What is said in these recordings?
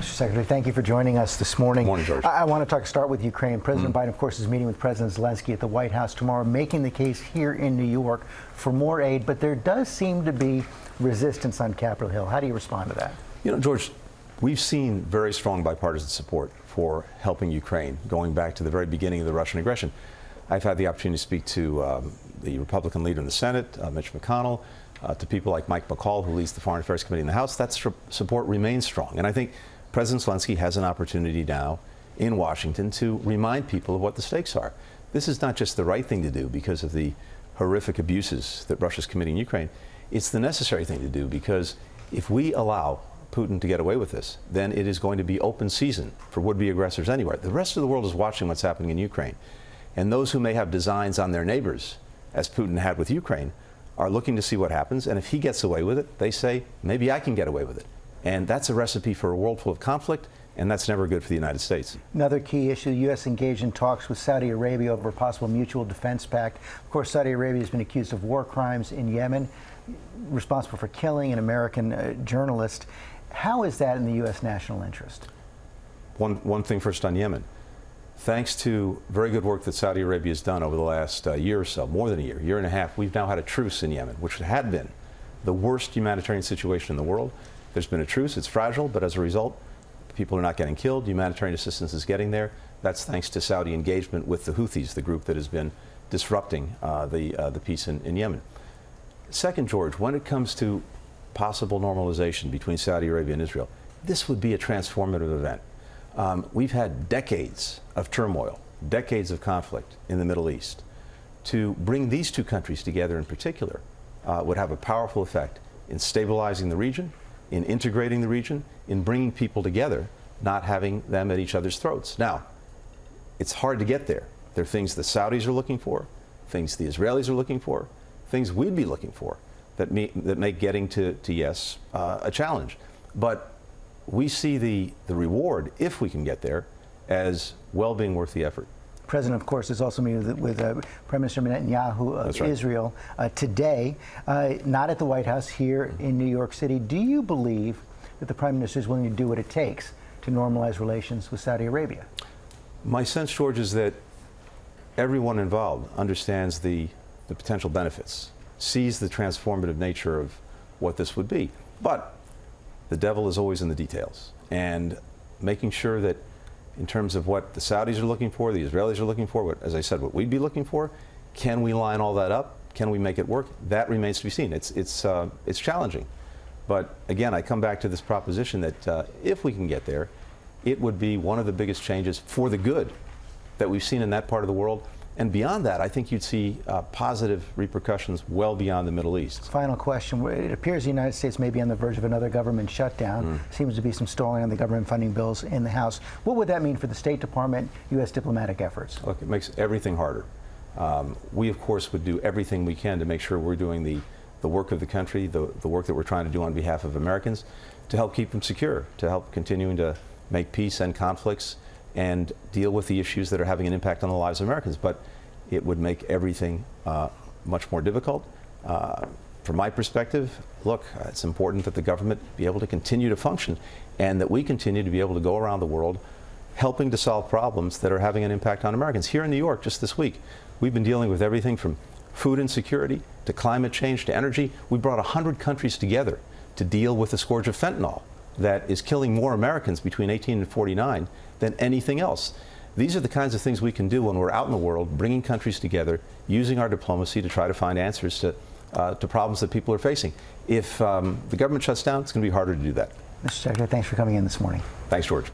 Mr. Secretary, thank you for joining us this morning. Morning, George. I want to start with Ukraine. President Biden, of course, is meeting with President Zelensky at the White House tomorrow, making the case here in New York for more aid. But there does seem to be resistance on Capitol Hill. How do you respond to that? You know, George, we've seen very strong bipartisan support for helping Ukraine, going back to the very beginning of the Russian aggression. I've had the opportunity to speak to the Republican leader in the Senate, Mitch McConnell, to people like Mike McCall, who leads the Foreign Affairs Committee in the House. That support remains strong. And I think President Zelensky has an opportunity now in Washington to remind people of what the stakes are. This is not just the right thing to do because of the horrific abuses that Russia's committing in Ukraine. It's the necessary thing to do because if we allow Putin to get away with this, then it is going to be open season for would-be aggressors anywhere. The rest of the world is watching what's happening in Ukraine. And those who may have designs on their neighbors, as Putin had with Ukraine, are looking to see what happens. And if he gets away with it, they say, maybe I can get away with it. And that's a recipe for a world full of conflict, and that's never good for the United States. Another key issue, the U.S. engaged in talks with Saudi Arabia over a possible mutual defense pact. Of course, Saudi Arabia has been accused of war crimes in Yemen, responsible for killing an American journalist. How is that in the U.S. national interest? One thing first on Yemen. Thanks to very good work that Saudi Arabia has done over the last year or so, more than a year and a half, we've now had a truce in Yemen, which had been the worst humanitarian situation in the world. There's been a truce. It's fragile, but as a result, people are not getting killed. Humanitarian assistance is getting there. That's thanks to Saudi engagement with the Houthis, the group that has been disrupting the peace in Yemen. Second, George, when it comes to possible normalization between Saudi Arabia and Israel, this would be a transformative event. We've had decades of turmoil, decades of conflict in the Middle East. To bring these two countries together in particular would have a powerful effect in stabilizing the region, in integrating the region, in bringing people together, not having them at each other's throats. Now, it's hard to get there. There are things the Saudis are looking for, things the Israelis are looking for, things we'd be looking for that make getting to yes a challenge. But we see the reward, if we can get there, as well being worth the effort. The President, of course, is also meeting with Prime Minister Netanyahu of Israel today, not at the White House, here in New York City. Do you believe that the Prime Minister is willing to do what it takes to normalize relations with Saudi Arabia? My sense, George, is that everyone involved understands the potential benefits, sees the transformative nature of what this would be. But the devil is always in the details. And making sure that in terms of what the Saudis are looking for, the Israelis are looking for, as I said, what we'd be looking for, can we line all that up? Can we make it work? That remains to be seen. It's challenging. But again, I come back to this proposition that if we can get there, it would be one of the biggest changes for the good that we've seen in that part of the world. And beyond that, I think you'd see positive repercussions well beyond the Middle East. Final question. It appears the United States may be on the verge of another government shutdown. Seems to be some stalling on the government funding bills in the House. What would that mean for the State Department, U.S. diplomatic efforts? Look, it makes everything harder. We, of course, would do everything we can to make sure we're doing the work of the country, the work that we're trying to do on behalf of Americans, to help keep them secure, to help continuing to make peace and conflicts and deal with the issues that are having an impact on the lives of Americans. But it would make everything much more difficult. From my perspective, look, it's important that the government be able to continue to function and that we continue to be able to go around the world helping to solve problems that are having an impact on Americans. Here in New York, just this week, we've been dealing with everything from food insecurity to climate change to energy. We brought 100 countries together to deal with the scourge of fentanyl that is killing more Americans between 18 and 49 than anything else. These are the kinds of things we can do when we're out in the world, bringing countries together, using our diplomacy to try to find answers to problems that people are facing. If the government shuts down, it's going to be harder to do that. Mr. Secretary, thanks for coming in this morning. Thanks, George.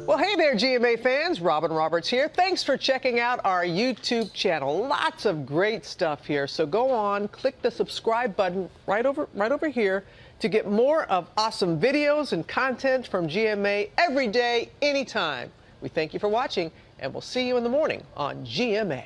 Well, hey there, GMA fans. Robin Roberts here. Thanks for checking out our YouTube channel. Lots of great stuff here. So go on, click the subscribe button right over here to get more of awesome videos and content from GMA every day, anytime. We thank you for watching, and we'll see you in the morning on GMA.